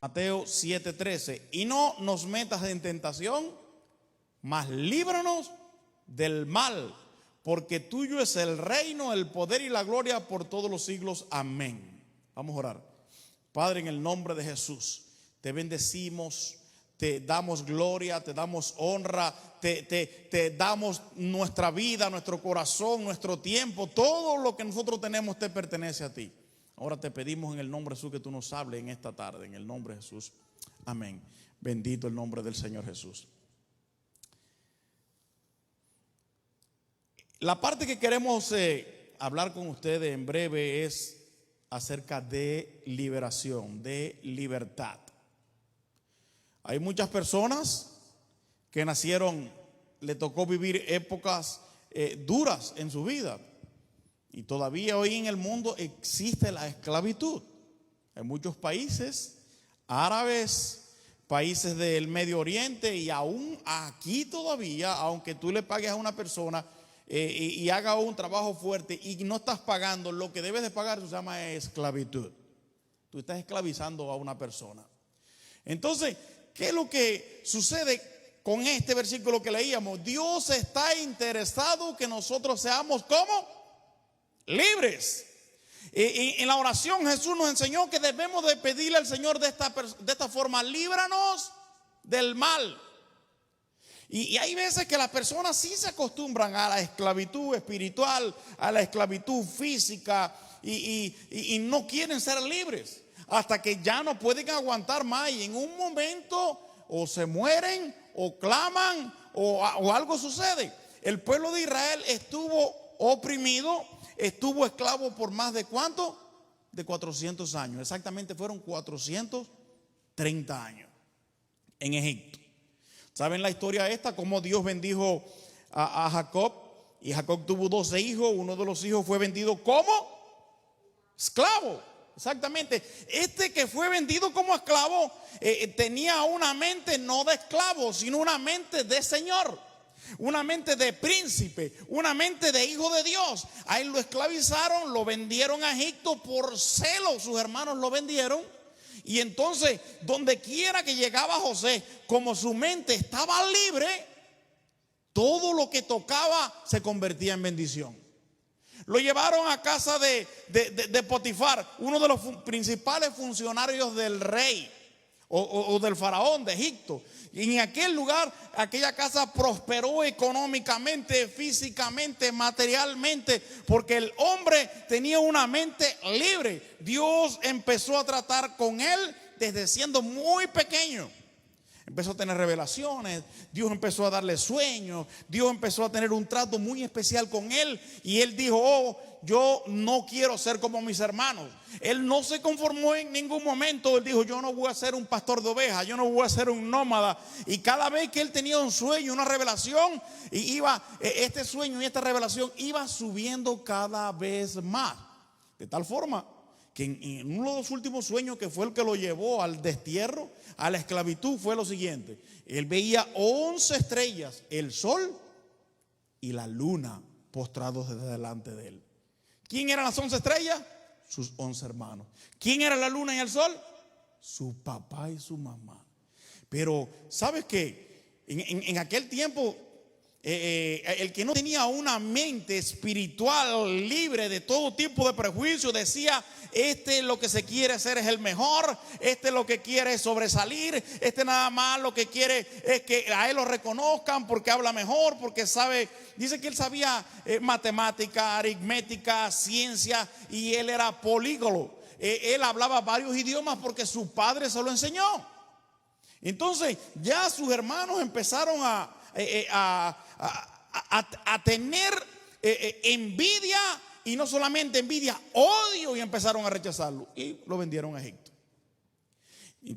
Mateo 7:13. Y no nos metas en tentación, mas líbranos del mal, porque tuyo es el reino, el poder y la gloria por todos los siglos. Amén. Vamos a orar. Padre, en el nombre de Jesús, te bendecimos, te damos gloria, te damos honra, te damos nuestra vida, nuestro corazón, nuestro tiempo. Todo lo que nosotros tenemos te pertenece a ti. Ahora te pedimos en el nombre de Jesús que tú nos hables en esta tarde, en el nombre de Jesús. Amén. Bendito el nombre del Señor Jesús. La parte que queremos hablar con ustedes en breve es acerca de liberación, de libertad. Hay muchas personas que nacieron, le tocó vivir épocas duras en su vida. Y todavía hoy en el mundo existe la esclavitud. Hay muchos países árabes, países del Medio Oriente y aún aquí todavía, aunque tú le pagues a una persona y haga un trabajo fuerte y no estás pagando lo que debes de pagar, eso se llama esclavitud. Tú estás esclavizando a una persona. Entonces, ¿qué es lo que sucede con este versículo que leíamos? Dios está interesado que nosotros seamos ¿cómo? Libres. En la oración Jesús nos enseñó que debemos de pedirle al Señor de esta forma: líbranos del mal. Y hay veces que las personas sí se acostumbran a la esclavitud espiritual, a la esclavitud física y no quieren ser libres hasta que ya no pueden aguantar más y en un momento o se mueren o claman o algo sucede. El pueblo de Israel estuvo oprimido, estuvo esclavo por más de ¿cuánto? De 400 años. Exactamente fueron 430 años en Egipto. ¿Saben la historia esta? Cómo Dios bendijo a Jacob. Y Jacob tuvo 12 hijos. Uno de los hijos fue vendido como esclavo. Exactamente. Este que fue vendido como esclavo tenía una mente no de esclavo, sino una mente de señor. Una mente de príncipe, una mente de hijo de Dios. A él lo esclavizaron, lo vendieron a Egipto por celo. Sus hermanos lo vendieron. Y entonces, donde quiera que llegaba José, como su mente estaba libre, todo lo que tocaba se convertía en bendición. Lo llevaron a casa de Potifar, uno de los principales funcionarios del rey o del faraón de Egipto. Y en aquel lugar, aquella casa prosperó económicamente, físicamente, materialmente, porque el hombre tenía una mente libre. Dios empezó a tratar con él desde siendo muy pequeño. Empezó a tener revelaciones, Dios empezó a darle sueños, Dios empezó a tener un trato muy especial con él. Y él dijo: oh, yo no quiero ser como mis hermanos. Él no se conformó en ningún momento. Él dijo: yo no voy a ser un pastor de ovejas, yo no voy a ser un nómada. Y cada vez que él tenía un sueño, una revelación, este sueño y esta revelación iba subiendo cada vez más. De tal forma que en uno de los últimos sueños, que fue el que lo llevó al destierro, a la esclavitud, fue lo siguiente: él veía 11 estrellas, el sol y la luna postrados desde delante de él. ¿Quién eran las 11 estrellas? Sus 11 hermanos. ¿Quién era la luna y el sol? Su papá y su mamá. Pero ¿sabes qué? En aquel tiempo, el que no tenía una mente espiritual libre de todo tipo de prejuicio decía: este lo que se quiere hacer es el mejor, este lo que quiere es sobresalir, este nada más lo que quiere es que a él lo reconozcan porque habla mejor, porque sabe. Dice que él sabía matemática, aritmética, ciencia, y él era políglota. Él hablaba varios idiomas porque su padre se lo enseñó. Entonces ya sus hermanos empezaron a tener envidia, y no solamente envidia, odio, y empezaron a rechazarlo y lo vendieron a Egipto. Y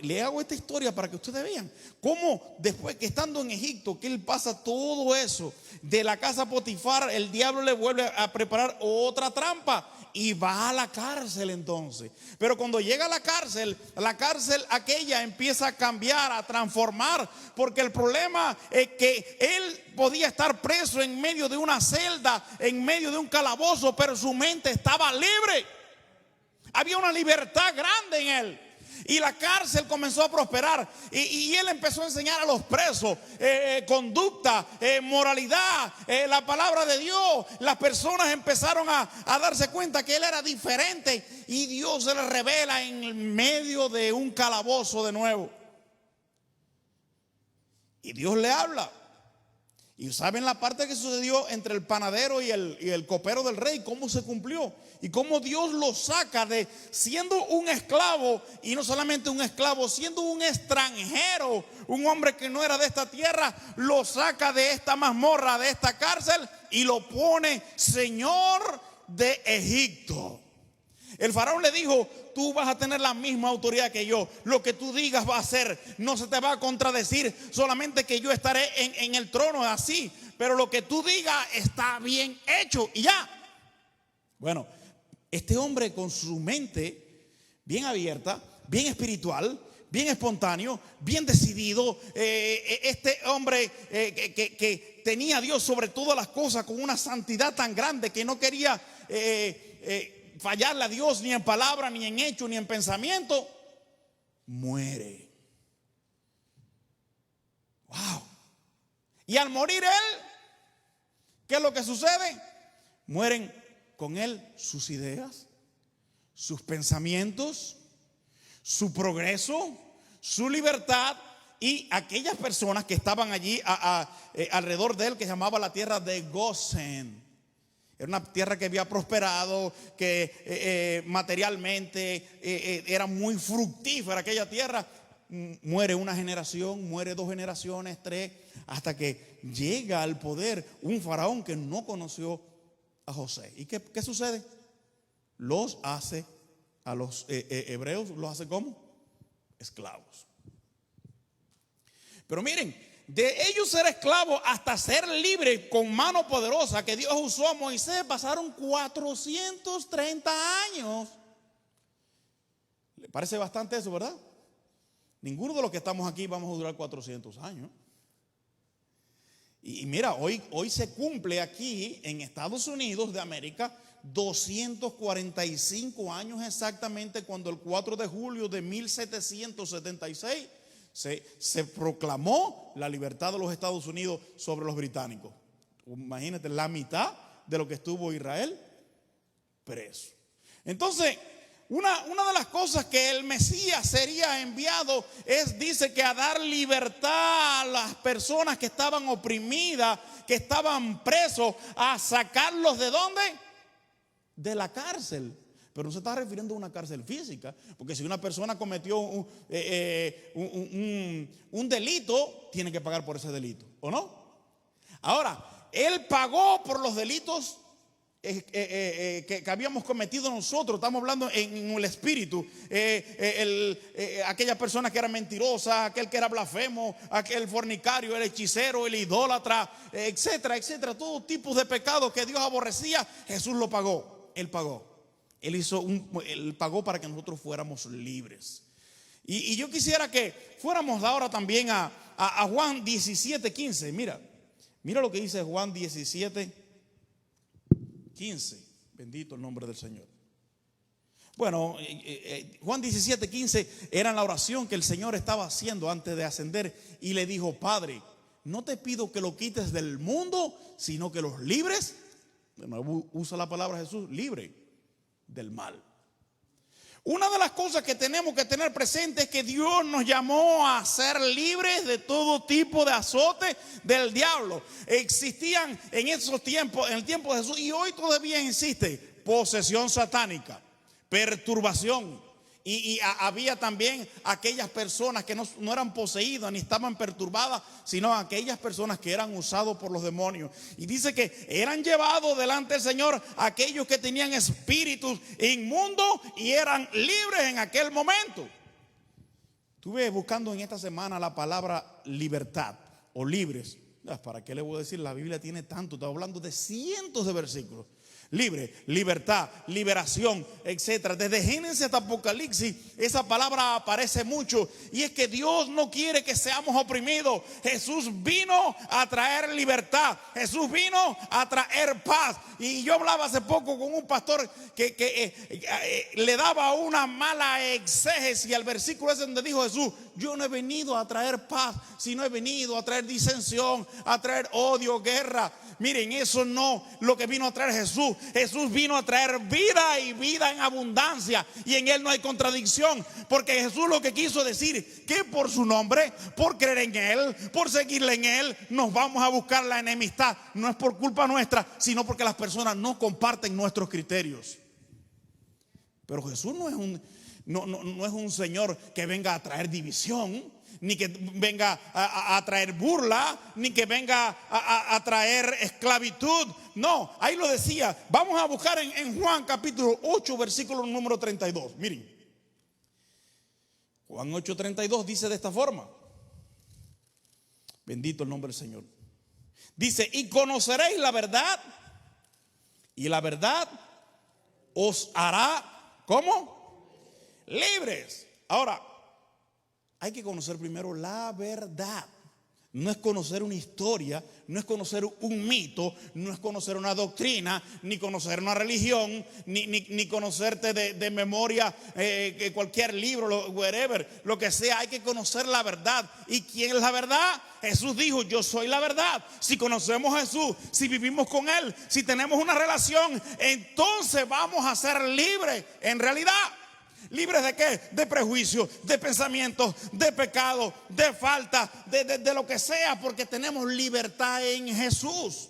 le hago esta historia para que ustedes vean cómo después que estando en Egipto, que él pasa todo eso de la casa Potifar, el diablo le vuelve a preparar otra trampa y va a la cárcel entonces. Pero cuando llega a la cárcel aquella empieza a cambiar, a transformar, porque el problema es que él podía estar preso en medio de una celda, en medio de un calabozo, pero su mente estaba libre. Había una libertad grande en él. Y la cárcel comenzó a prosperar. Y él empezó a enseñar a los presos conducta, moralidad, la palabra de Dios. Las personas empezaron a darse cuenta que él era diferente. Y Dios se le revela en medio de un calabozo de nuevo. Y Dios le habla. Y saben la parte que sucedió entre el panadero y el copero del rey, cómo se cumplió y cómo Dios lo saca de siendo un esclavo, y no solamente un esclavo, siendo un extranjero, un hombre que no era de esta tierra, lo saca de esta mazmorra, de esta cárcel, y lo pone señor de Egipto. El faraón le dijo: tú vas a tener la misma autoridad que yo. Lo que tú digas va a ser. No se te va a contradecir. Solamente que yo estaré en el trono así. Pero lo que tú digas está bien hecho y ya. Bueno, este hombre con su mente bien abierta, bien espiritual, bien espontáneo, bien decidido. Este hombre que tenía a Dios sobre todas las cosas, con una santidad tan grande que no quería fallarle a Dios ni en palabra, ni en hecho, ni en pensamiento, muere. Wow. Y al morir él, ¿qué es lo que sucede? Mueren con él sus ideas, sus pensamientos, su progreso, su libertad, y aquellas personas que estaban allí alrededor de él, que se llamaba la tierra de Gosén. Era una tierra que había prosperado, que materialmente era muy fructífera aquella tierra. Muere una generación, muere 2 generaciones, 3, hasta que llega al poder un faraón que no conoció a José. ¿Y qué sucede? Los hace a los hebreos, los hace como esclavos. Pero miren, de ellos ser esclavos hasta ser libres con mano poderosa que Dios usó a Moisés, pasaron 430 años. ¿Le parece bastante eso, verdad? Ninguno de los que estamos aquí vamos a durar 400 años. Y mira, hoy se cumple aquí en Estados Unidos de América 245 años exactamente, cuando el 4 de julio de 1776 se proclamó la libertad de los Estados Unidos sobre los británicos. Imagínate, la mitad de lo que estuvo Israel preso. Entonces, una de las cosas que el Mesías sería enviado dice que a dar libertad a las personas que estaban oprimidas, que estaban presos, a sacarlos ¿de dónde? De la cárcel. Pero no se está refiriendo a una cárcel física, porque si una persona cometió un delito, tiene que pagar por ese delito, ¿o no? Ahora, él pagó por los delitos que habíamos cometido nosotros. Estamos hablando en el espíritu. Aquella persona que era mentirosa, aquel que era blasfemo, aquel fornicario, el hechicero, el idólatra, etcétera, etcétera. Todo tipo de pecados que Dios aborrecía, Jesús lo pagó. Él pagó. Él pagó para que nosotros fuéramos libres. Y yo quisiera que fuéramos ahora también a Juan 17:15. Mira lo que dice Juan 17:15. Bendito el nombre del Señor. Bueno, Juan 17:15 era la oración que el Señor estaba haciendo antes de ascender, y le dijo: Padre, no te pido que lo quites del mundo, sino que los libres. De nuevo usa la palabra Jesús, libre del mal. Una de las cosas que tenemos que tener presente es que Dios nos llamó a ser libres de todo tipo de azote del diablo. Existían en esos tiempos, en el tiempo de Jesús, y hoy todavía existe, posesión satánica, perturbación. Y había también aquellas personas que no eran poseídas ni estaban perturbadas, sino aquellas personas que eran usados por los demonios. Y dice que eran llevados delante del Señor aquellos que tenían espíritus inmundos y eran libres en aquel momento. Estuve buscando en esta semana la palabra libertad o libres. ¿Para qué le voy a decir? La Biblia tiene tanto, está hablando de cientos de versículos. Libre, libertad, liberación, etcétera. Desde Génesis hasta Apocalipsis esa palabra aparece mucho, y es que Dios no quiere que seamos oprimidos. Jesús vino a traer libertad, Jesús vino a traer paz. Y yo hablaba hace poco con un pastor que le daba una mala exégesis al versículo ese donde dijo Jesús: yo no he venido a traer paz, sino he venido a traer disensión, a traer odio, guerra. Miren, eso no lo que vino a traer Jesús. Jesús vino a traer vida, y vida en abundancia, y en Él no hay contradicción, porque Jesús lo que quiso decir que por su nombre, por creer en Él, por seguirle en Él, nos vamos a buscar la enemistad. No es por culpa nuestra, sino porque las personas no comparten nuestros criterios. Pero Jesús no es un Señor que venga a traer división, ni que venga a traer burla, ni que venga a traer esclavitud. No, ahí lo decía. Vamos a buscar en Juan capítulo 8, versículo número 32. Miren, Juan 8:32 dice de esta forma. Bendito el nombre del Señor. Dice: y conoceréis la verdad, y la verdad os hará, ¿cómo? Libres. Ahora, hay que conocer primero la verdad. No es conocer una historia, no es conocer un mito, no es conocer una doctrina, ni conocer una religión, ni conocerte de memoria cualquier libro, whatever, lo que sea. Hay que conocer la verdad. ¿Y quién es la verdad? Jesús dijo: yo soy la verdad. Si conocemos a Jesús, si vivimos con Él, si tenemos una relación, entonces vamos a ser libres en realidad. ¿Libres de qué? De prejuicios, de pensamientos, de pecado, de falta, de lo que sea, porque tenemos libertad en Jesús.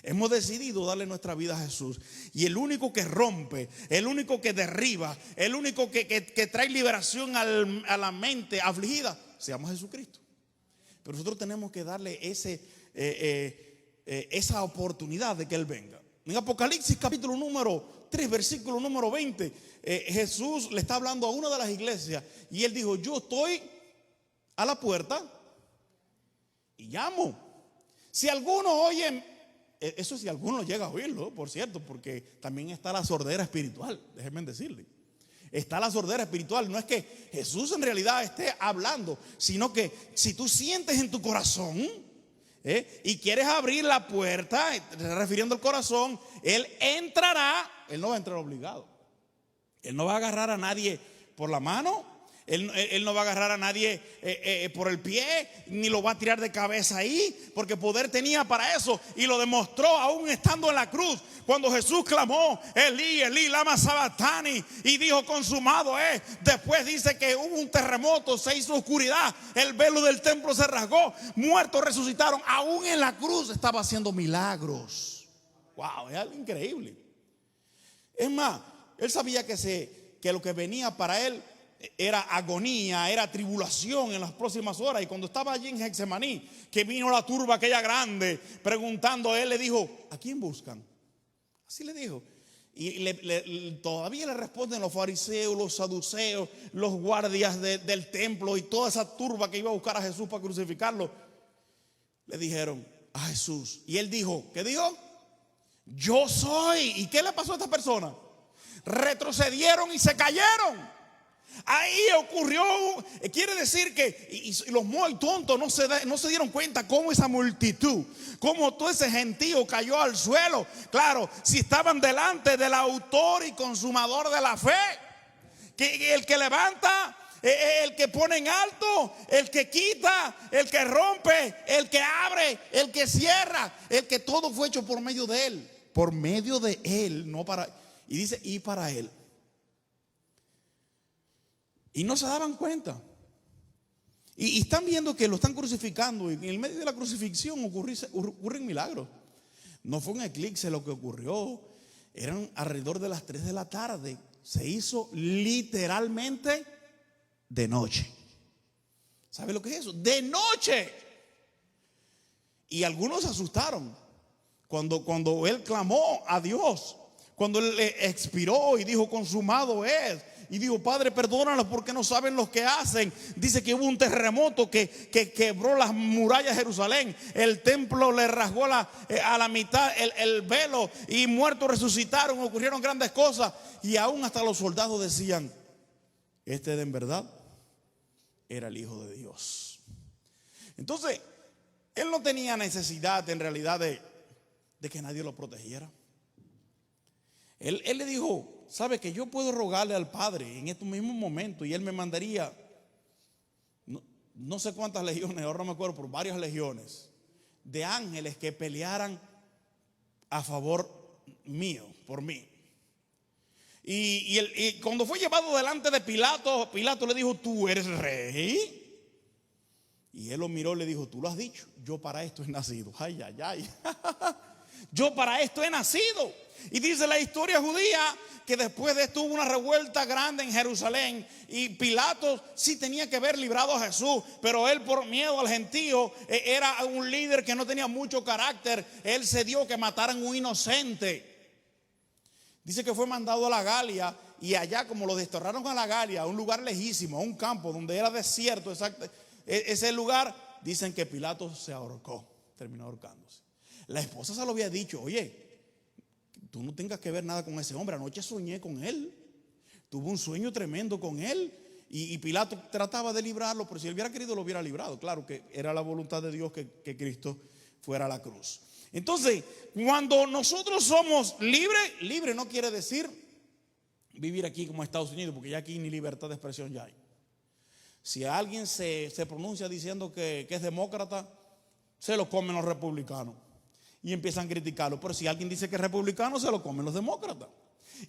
Hemos decidido darle nuestra vida a Jesús. Y el único que rompe, el único que derriba, el único que trae liberación a la mente afligida, se llama Jesucristo. Pero nosotros tenemos que darle esa oportunidad de que Él venga. En Apocalipsis capítulo número 3, versículo número 20, Jesús le está hablando a una de las iglesias, y Él dijo: yo estoy a la puerta y llamo. Si alguno oye, eso si alguno llega a oírlo, por cierto, porque también está la sordera espiritual. Déjenme decirle, está la sordera espiritual. No es que Jesús en realidad esté hablando, sino que si tú sientes en tu corazón y quieres abrir la puerta, refiriendo al corazón, Él entrará. Él no va a entrar obligado. Él no va a agarrar a nadie por la mano. Él no va a agarrar a nadie por el pie, ni lo va a tirar de cabeza ahí, porque poder tenía para eso, y lo demostró aún estando en la cruz. Cuando Jesús clamó: Elí, Elí, lama sabactani, y dijo: consumado es. Después dice que hubo un terremoto, se hizo oscuridad, el velo del templo se rasgó, muertos resucitaron. Aún en la cruz estaba haciendo milagros. Wow, es algo increíble. Es más, Él sabía que lo que venía para Él era agonía, era tribulación en las próximas horas. Y cuando estaba allí en Getsemaní, que vino la turba aquella grande preguntando, Él le dijo: ¿a quién buscan? Así le dijo. Y todavía le responden los fariseos, los saduceos, los guardias del templo, y toda esa turba que iba a buscar a Jesús para crucificarlo. Le dijeron a Jesús, y Él dijo: ¿qué dijo? Yo soy. ¿Y qué le pasó a esta persona? Retrocedieron y se cayeron. Ahí ocurrió. Quiere decir que y los muy tontos no se dieron cuenta cómo esa multitud, cómo todo ese gentío cayó al suelo. Claro, si estaban delante del autor y consumador de la fe, que el que levanta, el que pone en alto, el que quita, el que rompe, el que abre, el que cierra, el que todo fue hecho por medio de Él. Por medio de Él, no para. Y dice: y para Él. Y no se daban cuenta. Y están viendo que lo están crucificando. Y en el medio de la crucifixión ocurren milagros. No fue un eclipse lo que ocurrió. Eran alrededor de las 3 de la tarde. Se hizo literalmente de noche. ¿Sabe lo que es eso? De noche. Y algunos se asustaron cuando Él clamó a Dios. Cuando él expiró y dijo consumado es, y dijo Padre perdónalos porque no saben lo que hacen. Dice que hubo un terremoto que quebró las murallas de Jerusalén. El templo le rasgó a la mitad el velo, y muertos resucitaron, ocurrieron grandes cosas. Y aún hasta los soldados decían, este en verdad era el Hijo de Dios. Entonces él no tenía necesidad en realidad de que nadie lo protegiera. Él le dijo, sabe que yo puedo rogarle al Padre en estos mismos momentos y Él me mandaría no sé cuántas legiones, ahora no me acuerdo, por varias legiones de ángeles que pelearan a favor mío, por mí. Y cuando fue llevado delante de Pilato, Pilato le dijo, ¿tú eres rey? Y él lo miró y le dijo, tú lo has dicho, yo para esto he nacido. Ay, ay, ay. Yo para esto he nacido. Y dice la historia judía que después de esto hubo una revuelta grande en Jerusalén, y Pilato sí tenía que haber librado a Jesús, pero él, por miedo al gentío, era un líder que no tenía mucho carácter. Él cedió que mataran un inocente. Dice que fue mandado a la Galia, y allá, como lo desterraron a la Galia, a un lugar lejísimo, a un campo donde era desierto, exacto, ese lugar, dicen que Pilato se ahorcó, terminó ahorcándose. La esposa se lo había dicho, oye, tú no tengas que ver nada con ese hombre, anoche soñé con él, tuve un sueño tremendo con él. Y Pilato trataba de librarlo, pero si él hubiera querido lo hubiera librado. Claro que era la voluntad de Dios que Cristo fuera a la cruz. Entonces, cuando nosotros somos libres, libre no quiere decir vivir aquí como Estados Unidos, porque ya aquí ni libertad de expresión ya hay. Si alguien se pronuncia diciendo que es demócrata, se lo comen los republicanos y empiezan a criticarlo. Pero si alguien dice que es republicano, se lo comen los demócratas.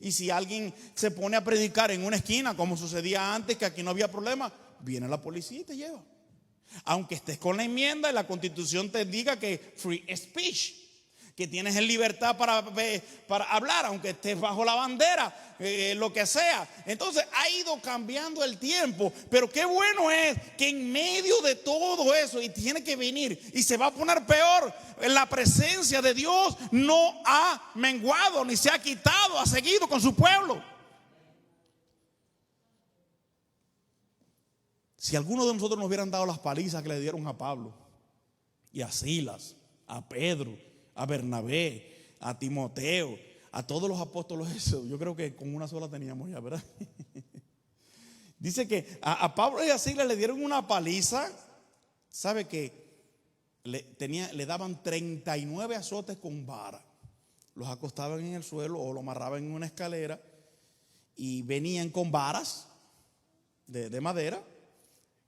Y si alguien se pone a predicar en una esquina, como sucedía antes, que aquí no había problema, viene la policía y te lleva. Aunque estés con la enmienda y la Constitución te diga que free speech, que tienes libertad para hablar, aunque estés bajo la bandera, lo que sea. Entonces ha ido cambiando el tiempo, pero qué bueno es que en medio de todo eso, y tiene que venir y se va a poner peor, la presencia de Dios no ha menguado ni se ha quitado, ha seguido con su pueblo. Si algunos de nosotros nos hubieran dado las palizas que le dieron a Pablo y a Silas, a Pedro, a Bernabé, a Timoteo, a todos los apóstoles, eso, yo creo que con una sola teníamos ya, ¿verdad? Dice que a Pablo y a Silas le dieron una paliza. ¿Sabe que le daban 39 azotes con vara? Los acostaban en el suelo o lo amarraban en una escalera y venían con varas de madera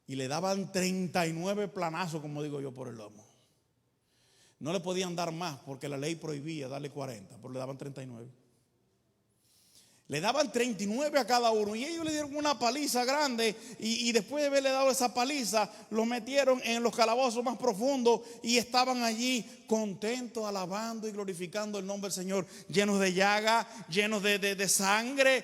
y le daban 39 planazos, como digo yo, por el lomo. No le podían dar más porque la ley prohibía darle 40, pero le daban 39. Le daban 39 a cada uno, y ellos le dieron una paliza grande, y después de haberle dado esa paliza, los metieron en los calabozos más profundos y estaban allí contentos, alabando y glorificando el nombre del Señor, llenos de llaga, llenos de sangre,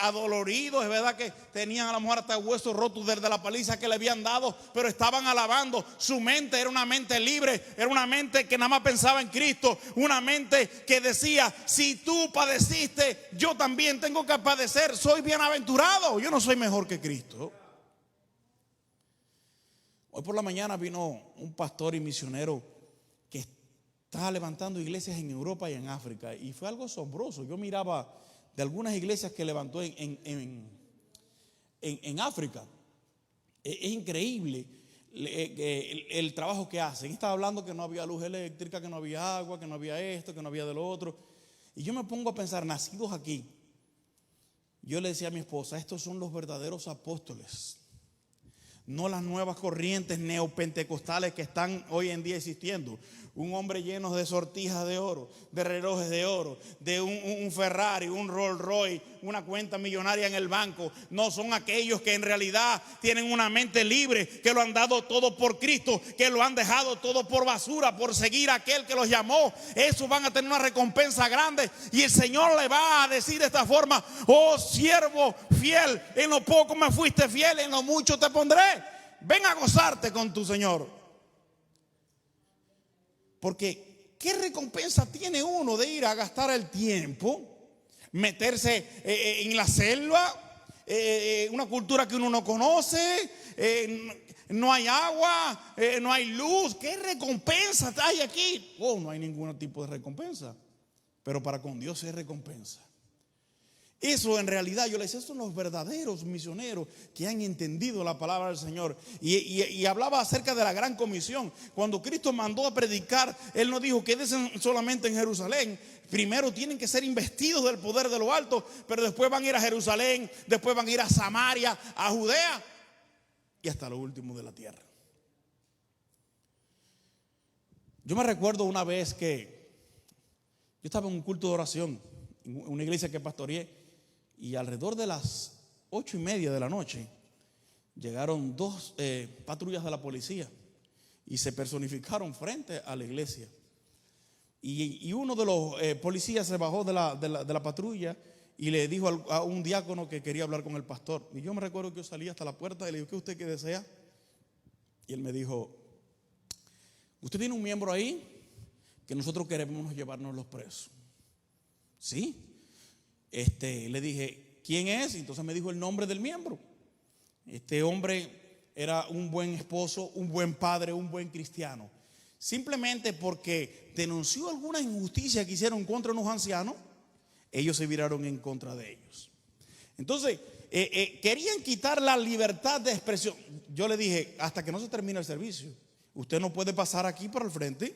adoloridos. Es verdad que tenían a lo mejor hasta huesos rotos desde la paliza que le habían dado, pero estaban alabando. Su mente era una mente libre, era una mente que nada más pensaba en Cristo, una mente que decía, si tú padeciste, yo también tengo que padecer, soy bienaventurado, yo no soy mejor que Cristo. Hoy por la mañana vino un pastor y misionero que estaba levantando iglesias en Europa y en África, y fue algo asombroso. Yo miraba de algunas iglesias que levantó en África. Es increíble el trabajo que hacen. Estaba hablando que no había luz eléctrica, que no había agua, que no había esto, que no había de lo otro. Y yo me pongo a pensar, nacidos aquí, yo le decía a mi esposa, estos son los verdaderos apóstoles, no las nuevas corrientes neopentecostales que están hoy en día existiendo. Un hombre lleno de sortijas de oro, de relojes de oro, de un Ferrari, un Rolls Royce, una cuenta millonaria en el banco. No, son aquellos que en realidad tienen una mente libre, que lo han dado todo por Cristo, que lo han dejado todo por basura, por seguir a aquel que los llamó. Esos van a tener una recompensa grande, y el Señor le va a decir de esta forma: oh siervo fiel, en lo poco me fuiste fiel, en lo mucho te pondré. Ven a gozarte con tu Señor. Porque ¿qué recompensa tiene uno de ir a gastar el tiempo meterse en la selva, una cultura que uno no conoce, no hay agua, no hay luz. ¿Qué recompensa hay aquí? Oh, no hay ningún tipo de recompensa, pero para con Dios hay recompensa. Eso en realidad, yo les decía, estos son los verdaderos misioneros que han entendido la palabra del Señor. Y hablaba acerca de la gran comisión. Cuando Cristo mandó a predicar, Él no dijo quédense solamente en Jerusalén. Primero tienen que ser investidos del poder de lo alto, pero después van a ir a Jerusalén, después van a ir a Samaria, a Judea y hasta lo último de la tierra. Yo me recuerdo una vez que yo estaba en un culto de oración, en una iglesia que pastoreé, y alrededor de las 8:30 de la noche llegaron 2 patrullas de la policía y se personificaron frente a la iglesia. Y uno de los policías se bajó de la patrulla y le dijo a un diácono que quería hablar con el pastor. Y yo me recuerdo que yo salí hasta la puerta y le dije, ¿qué usted desea? Y él me dijo, usted tiene un miembro ahí que nosotros queremos llevarnos los presos. ¿Sí? Le dije, ¿quién es? Entonces me dijo el nombre del miembro. Este hombre era un buen esposo, un buen padre, un buen cristiano. Simplemente porque denunció alguna injusticia que hicieron contra unos ancianos, ellos se viraron en contra de ellos. Entonces, querían quitar la libertad de expresión. Yo le dije, hasta que no se termine el servicio, usted no puede pasar aquí por el frente,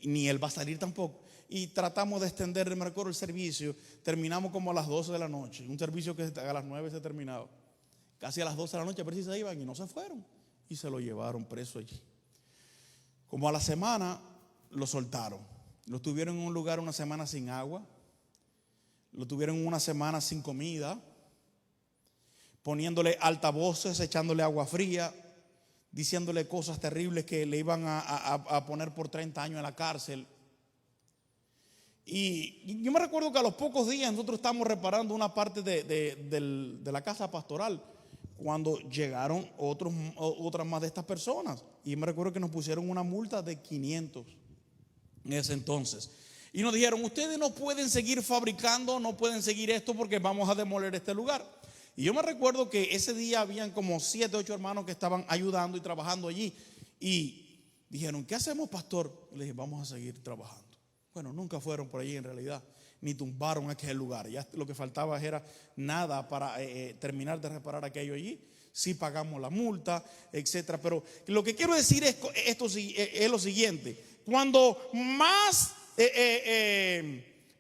ni él va a salir tampoco. Y tratamos de extender, me recuerdo, el servicio. Terminamos como a las 12 de la noche. Un servicio que a las 9 se terminaba. Casi a las 12 de la noche a ver si se iban y no se fueron. Y se lo llevaron preso allí. Como a la semana lo soltaron. Lo tuvieron en un lugar una semana sin agua. Lo tuvieron una semana sin comida. Poniéndole altavoces, echándole agua fría. Diciéndole cosas terribles que le iban a poner por 30 años en la cárcel. Y yo me recuerdo que a los pocos días nosotros estábamos reparando una parte de la casa pastoral cuando llegaron otras más de estas personas. Y me recuerdo que nos pusieron una multa de 500 en ese entonces. Y nos dijeron, ustedes no pueden seguir fabricando, no pueden seguir esto porque vamos a demoler este lugar. Y yo me recuerdo que ese día habían como 7, 8 hermanos que estaban ayudando y trabajando allí. Y dijeron, ¿qué hacemos, pastor? Y le dije, vamos a seguir trabajando. Bueno, nunca fueron por allí en realidad, ni tumbaron aquel lugar. Ya lo que faltaba era nada para terminar de reparar aquello allí. Sí pagamos la multa, etcétera. Pero lo que quiero decir es lo siguiente: cuando más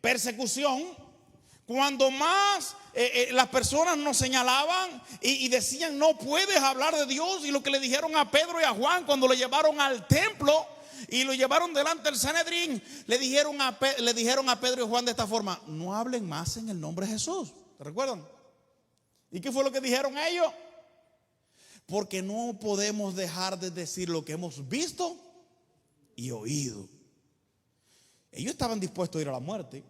persecución, cuando más las personas nos señalaban y decían no puedes hablar de Dios, y lo que le dijeron a Pedro y a Juan cuando lo llevaron al templo y lo llevaron delante del Sanedrín, le dijeron a Pedro y Juan de esta forma: no hablen más en el nombre de Jesús. ¿Te recuerdan? ¿Y qué fue lo que dijeron ellos? Porque no podemos dejar de decir lo que hemos visto y oído. Ellos estaban dispuestos a ir a la muerte,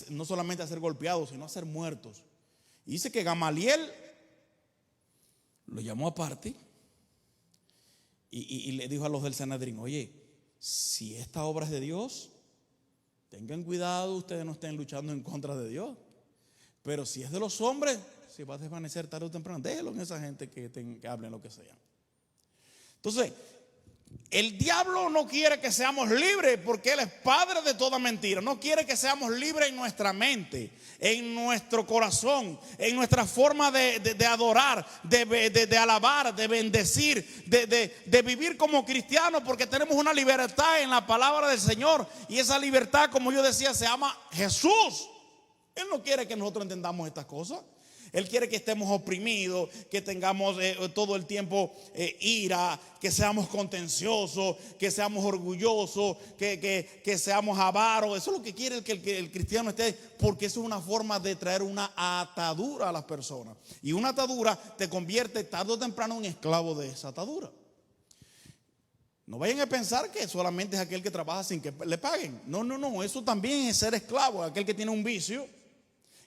no solamente a ser golpeados, sino a ser muertos. Y dice que Gamaliel lo llamó aparte y le dijo a los del Sanedrín: oye, si esta obra es de Dios, tengan cuidado, ustedes no estén luchando en contra de Dios. Pero si es de los hombres, se va a desvanecer tarde o temprano. Déjenlo en esa gente que hablen lo que sea. Entonces, el diablo no quiere que seamos libres, porque él es padre de toda mentira. No quiere que seamos libres en nuestra mente, en nuestro corazón, en nuestra forma de adorar, de alabar, de bendecir, de vivir como cristianos, porque tenemos una libertad en la palabra del Señor. Y esa libertad, como yo decía, se llama Jesús. Él no quiere que nosotros entendamos estas cosas. Él quiere que estemos oprimidos, que tengamos todo el tiempo ira, que seamos contenciosos, que seamos orgullosos, que seamos avaros. Eso es lo que quiere que el cristiano esté, porque eso es una forma de traer una atadura a las personas. Y una atadura te convierte tarde o temprano en esclavo de esa atadura. No vayan a pensar que solamente es aquel que trabaja sin que le paguen. No, eso también es ser esclavo. Aquel que tiene un vicio,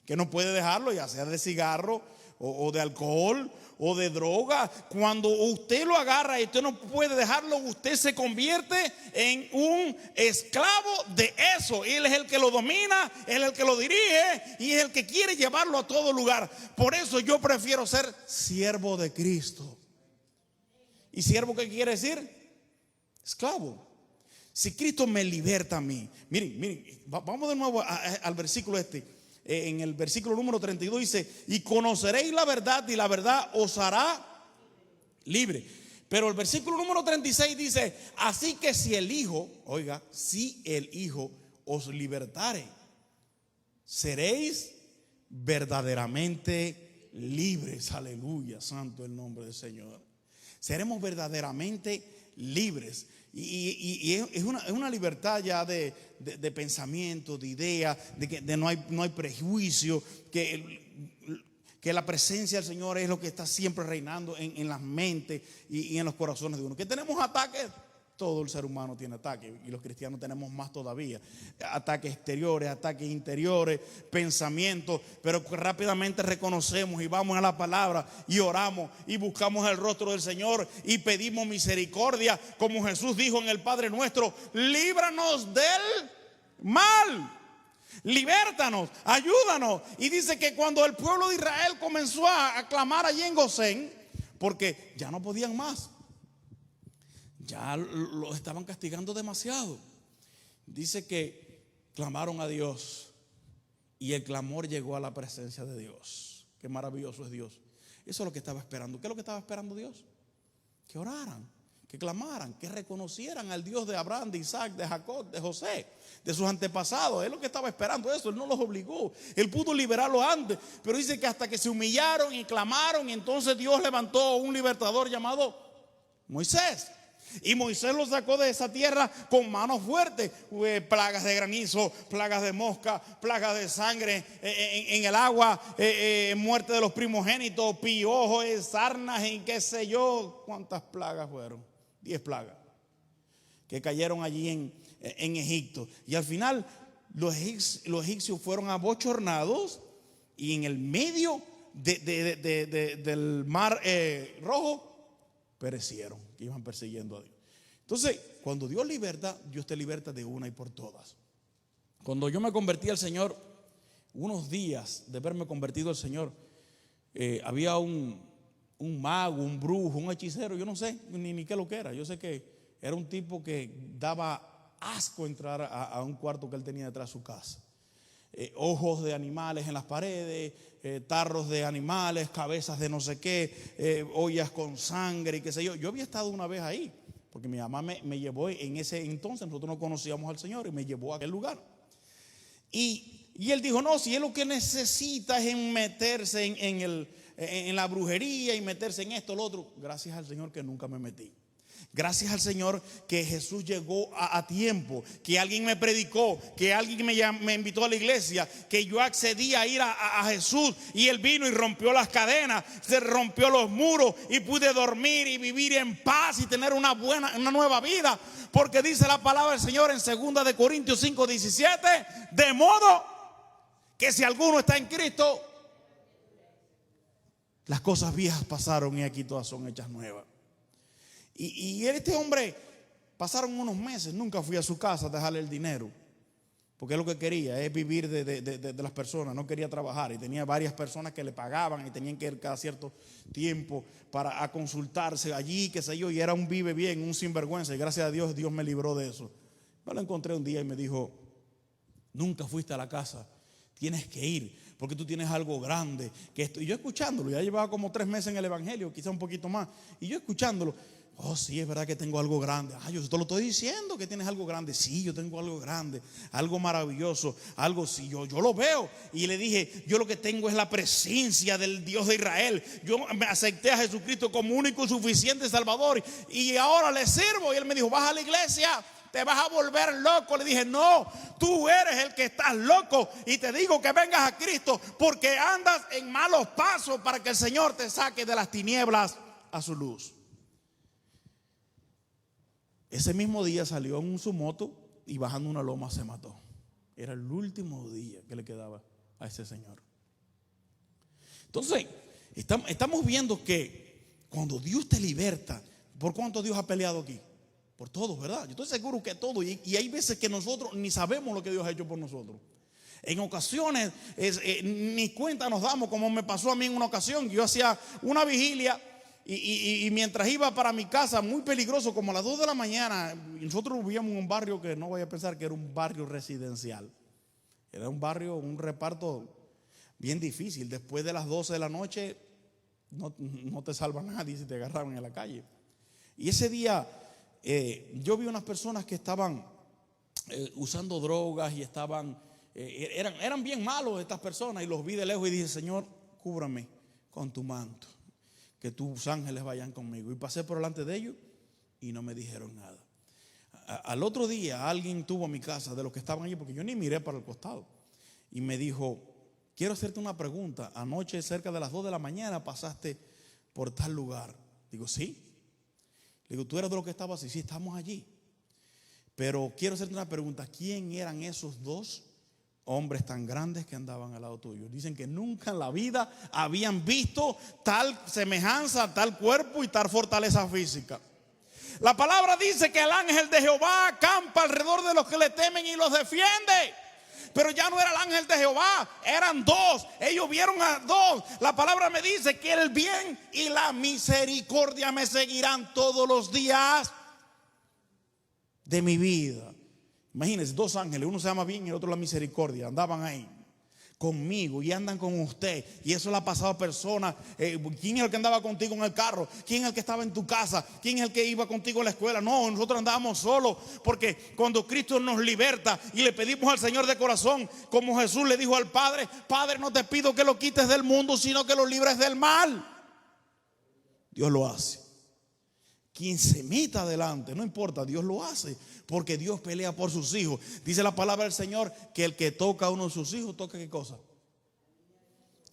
que no puede dejarlo, ya sea de cigarro o de alcohol o de droga. Cuando usted lo agarra y usted no puede dejarlo, usted se convierte en un esclavo de eso. Él es el que lo domina, él es el que lo dirige y es el que quiere llevarlo a todo lugar. Por eso yo prefiero ser siervo de Cristo. ¿Y siervo qué quiere decir? Esclavo. Si Cristo me liberta a mí. Miren, vamos de nuevo al versículo en el versículo número 32 dice: y conoceréis la verdad y la verdad os hará libre. Pero el versículo número 36 dice: así que si el Hijo os libertare, seréis verdaderamente libres. Aleluya, santo el nombre del Señor. Seremos verdaderamente libres. Y es una libertad ya de pensamiento, de idea, de que no hay prejuicio, que la presencia del Señor es lo que está siempre reinando en las mentes y en los corazones de uno. Que tenemos ataques, todo el ser humano tiene ataques, y los cristianos tenemos más todavía. Ataques exteriores, ataques interiores, pensamientos, pero rápidamente reconocemos y vamos a la palabra y oramos y buscamos el rostro del Señor y pedimos misericordia, como Jesús dijo en el Padre Nuestro: líbranos del mal. Libértanos, ayúdanos. Y dice que cuando el pueblo de Israel comenzó a clamar allí en Gosén, porque ya no podían más, ya lo estaban castigando demasiado, dice que clamaron a Dios y el clamor llegó a la presencia de Dios. Qué maravilloso es Dios. Eso es lo que estaba esperando. ¿Qué es lo que estaba esperando Dios? Que oraran, que clamaran, que reconocieran al Dios de Abraham, de Isaac, de Jacob, de José, de sus antepasados. Es lo que estaba esperando eso. Él no los obligó, él pudo liberarlos antes, pero dice que hasta que se humillaron y clamaron, y entonces Dios levantó un libertador llamado Moisés. Y Moisés los sacó de esa tierra con manos fuertes. Plagas de granizo, plagas de mosca, plagas de sangre en el agua, muerte de los primogénitos, piojos, sarnas y qué sé yo. ¿Cuántas plagas fueron? 10 plagas que cayeron allí en Egipto. Y al final los egipcios fueron abochornados, y en el medio del mar Rojo perecieron, que iban persiguiendo a Dios. Entonces, cuando Dios liberta, Dios te liberta de una y por todas. Cuando yo me convertí al Señor, unos días de haberme convertido al Señor, había un mago, un brujo, un hechicero, yo no sé ni qué lo que era. Yo sé que era un tipo que daba asco entrar a un cuarto que él tenía detrás de su casa. Ojos de animales en las paredes, tarros de animales, cabezas de no sé qué, ollas con sangre y qué sé yo. Yo había estado una vez ahí, porque mi mamá me llevó en ese entonces, nosotros no conocíamos al Señor, y me llevó a aquel lugar. Y él dijo: no, si él lo que necesita es meterse en la brujería y meterse en esto, lo otro. Gracias al Señor que nunca me metí. Gracias al Señor que Jesús llegó a tiempo, que alguien me predicó, que alguien me invitó a la iglesia, que yo accedí a ir a Jesús, y Él vino y rompió las cadenas, se rompió los muros, y pude dormir y vivir en paz y tener una nueva vida. Porque dice la palabra del Señor en 2 de Corintios 5:17: de modo que si alguno está en Cristo, las cosas viejas pasaron y aquí todas son hechas nuevas. Y este hombre, pasaron unos meses, nunca fui a su casa a dejarle el dinero, porque él lo que quería es vivir de las personas, no quería trabajar, y tenía varias personas que le pagaban y tenían que ir cada cierto tiempo a consultarse allí, qué sé yo, y era un vive bien, un sinvergüenza, y gracias a Dios, Dios me libró de eso. Me lo encontré un día y me dijo: nunca fuiste a la casa, tienes que ir, porque tú tienes algo grande. Y yo escuchándolo, ya llevaba como 3 meses en el evangelio, quizá un poquito más, y yo escuchándolo: oh, sí, es verdad que tengo algo grande. Yo te lo estoy diciendo que tienes algo grande. Sí, yo tengo algo grande, algo maravilloso, algo, sí, yo lo veo. Y le dije: yo lo que tengo es la presencia del Dios de Israel. Yo me acepté a Jesucristo como único y suficiente Salvador, y ahora le sirvo. Y él me dijo: vas a la iglesia, te vas a volver loco. Le dije: no, tú eres el que estás loco, y te digo que vengas a Cristo, porque andas en malos pasos, para que el Señor te saque de las tinieblas a su luz. Ese mismo día salió en su moto y bajando una loma se mató. Era el último día que le quedaba a ese señor. Entonces, Estamos viendo que cuando Dios te liberta, ¿por cuánto Dios ha peleado aquí? Por todos, ¿verdad? Yo estoy seguro que todo. Y hay veces que nosotros ni sabemos lo que Dios ha hecho por nosotros. En ocasiones ni cuenta nos damos, como me pasó a mí en una ocasión. Yo hacía una vigilia y mientras iba para mi casa, muy peligroso, como a las 2 de la mañana. Nosotros vivíamos en un barrio que no vaya a pensar que era un barrio residencial. Era un barrio, un reparto bien difícil. Después de las 12 de la noche no te salva nadie si te agarraban en la calle. Y ese día yo vi unas personas que estaban usando drogas y eran bien malos estas personas, y los vi de lejos y dije: Señor, cúbrame con tu manto, que tus ángeles vayan conmigo. Y pasé por delante de ellos y no me dijeron nada. Al otro día alguien tuvo a mi casa de los que estaban allí, porque yo ni miré para el costado, y me dijo: quiero hacerte una pregunta. Anoche cerca de las 2 de la mañana pasaste por tal lugar. Digo: sí. Le digo: ¿tú eres de los que estabas así? Sí, estamos allí. Pero quiero hacerte una pregunta: ¿quién eran esos 2 hombres tan grandes que andaban al lado tuyo? Dicen que nunca en la vida habían visto tal semejanza, tal cuerpo y tal fortaleza física. La palabra dice que el ángel de Jehová acampa alrededor de los que le temen y los defiende. Pero ya no era el ángel de Jehová, eran 2. Ellos vieron a 2. La palabra me dice que el bien y la misericordia me seguirán todos los días de mi vida. Imagínense, 2 ángeles, uno se llama bien y el otro la misericordia, andaban ahí conmigo y andan con usted. Y eso le ha pasado a personas. ¿Quién es el que andaba contigo en el carro? ¿Quién es el que estaba en tu casa? ¿Quién es el que iba contigo en la escuela? No, nosotros andábamos solos, porque cuando Cristo nos liberta y le pedimos al Señor de corazón, como Jesús le dijo al Padre: Padre, no te pido que lo quites del mundo, sino que lo libres del mal. Dios lo hace. Quien se meta adelante, no importa, Dios lo hace, porque Dios pelea por sus hijos. Dice la palabra del Señor que el que toca a uno de sus hijos, ¿toca qué cosa?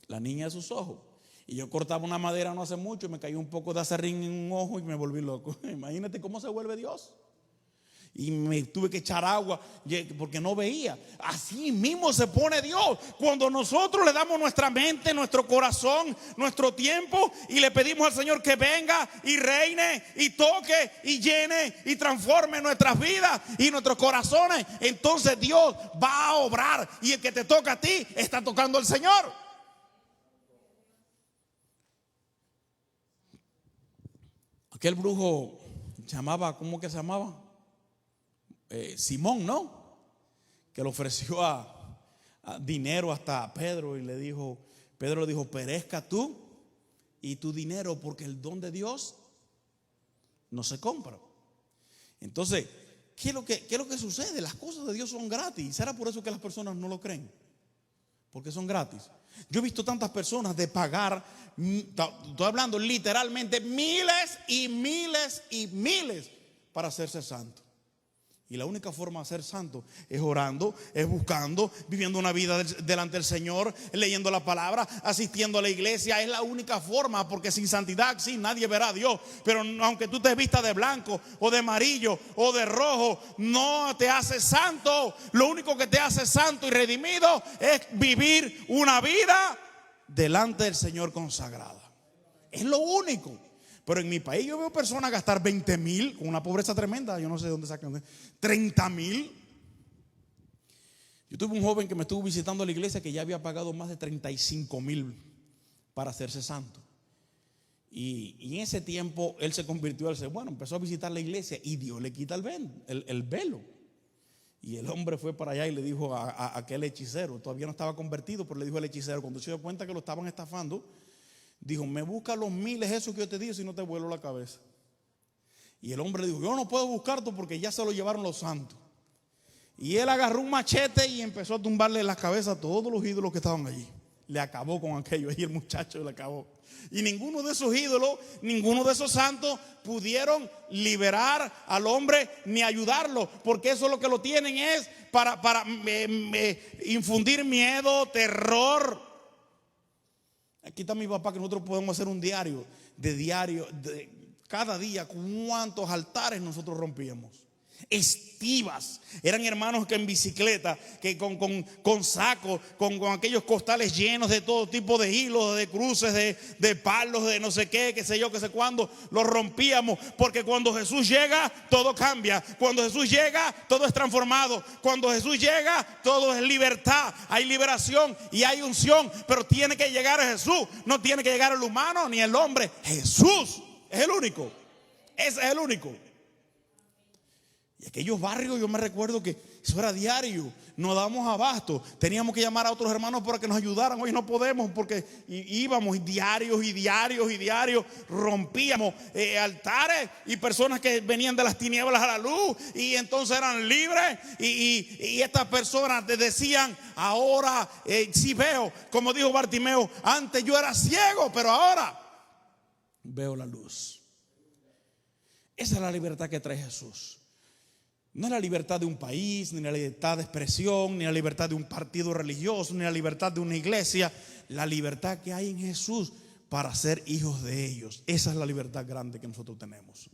La niña de sus ojos. Y yo cortaba una madera no hace mucho y me cayó un poco de acerrín en un ojo y me volví loco. Imagínate cómo se vuelve Dios. Y me tuve que echar agua porque no veía. Así mismo se pone Dios cuando nosotros le damos nuestra mente, nuestro corazón, nuestro tiempo, y le pedimos al Señor que venga y reine y toque y llene y transforme nuestras vidas y nuestros corazones. Entonces Dios va a obrar, y el que te toca a ti está tocando al Señor. Aquel brujo llamaba, ¿cómo que se llamaba? Simón, ¿no? Que le ofreció a dinero hasta a Pedro, y Pedro le dijo: perezca tú y tu dinero, porque el don de Dios no se compra. Entonces, ¿qué es lo que sucede? Las cosas de Dios son gratis. ¿Será por eso que las personas no lo creen? Porque son gratis. Yo he visto tantas personas de pagar, estoy hablando literalmente miles y miles y miles para hacerse santo. Y la única forma de ser santo es orando, es buscando, viviendo una vida delante del Señor, leyendo la palabra, asistiendo a la iglesia. Es la única forma, porque sin santidad sí nadie verá a Dios. Pero aunque tú te vistas de blanco o de amarillo o de rojo, no te hace santo. Lo único que te hace santo y redimido es vivir una vida delante del Señor consagrada. Es lo único. Pero en mi país yo veo personas gastar 20,000 con una pobreza tremenda. Yo no sé de dónde sacan 30,000. Yo tuve un joven que me estuvo visitando a la iglesia que ya había pagado más de 35,000 para hacerse santo. Y en ese tiempo él se convirtió empezó a visitar la iglesia y Dios le quita el velo. Y el hombre fue para allá y le dijo a aquel hechicero, todavía no estaba convertido, pero le dijo al hechicero, cuando se dio cuenta que lo estaban estafando, dijo: me busca los miles esos que yo te dije, si no te vuelo la cabeza. Y el hombre le dijo: yo no puedo buscarte porque ya se lo llevaron los santos. Y él agarró un machete y empezó a tumbarle la cabeza a todos los ídolos que estaban allí. Le acabó con aquello, y el muchacho le acabó. Y ninguno de esos ídolos, ninguno de esos santos pudieron liberar al hombre ni ayudarlo, porque eso lo que lo tienen es para infundir miedo, terror. Aquí está mi papá, que nosotros podemos hacer un diario, de cada día, cuántos altares nosotros rompíamos. estivas. Eran hermanos que en bicicleta, que con sacos, con aquellos costales llenos de todo tipo de hilos, de cruces, de palos, de no sé qué sé yo, qué sé cuándo, los rompíamos. Porque cuando Jesús llega, todo cambia. Cuando Jesús llega, todo es transformado. Cuando Jesús llega, todo es libertad. Hay liberación y hay unción, pero tiene que llegar a Jesús. No tiene que llegar el humano ni el hombre. Jesús es el único. Ese es el único. Y aquellos barrios, yo me recuerdo que eso era diario, no dábamos abasto, teníamos que llamar a otros hermanos para que nos ayudaran. Hoy no podemos porque íbamos diarios, rompíamos altares y personas que venían de las tinieblas a la luz, y entonces eran libres. Y estas personas decían: ahora sí veo, como dijo Bartimeo, antes yo era ciego, pero ahora veo la luz. Esa es la libertad que trae Jesús. No es la libertad de un país, ni la libertad de expresión, ni la libertad de un partido religioso, ni la libertad de una iglesia. La libertad que hay en Jesús para ser hijos de ellos. Esa es la libertad grande que nosotros tenemos.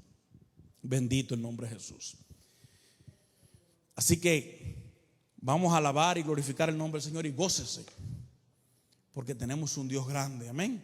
Bendito el nombre de Jesús. Así que vamos a alabar y glorificar el nombre del Señor y gócese, porque tenemos un Dios grande. Amén.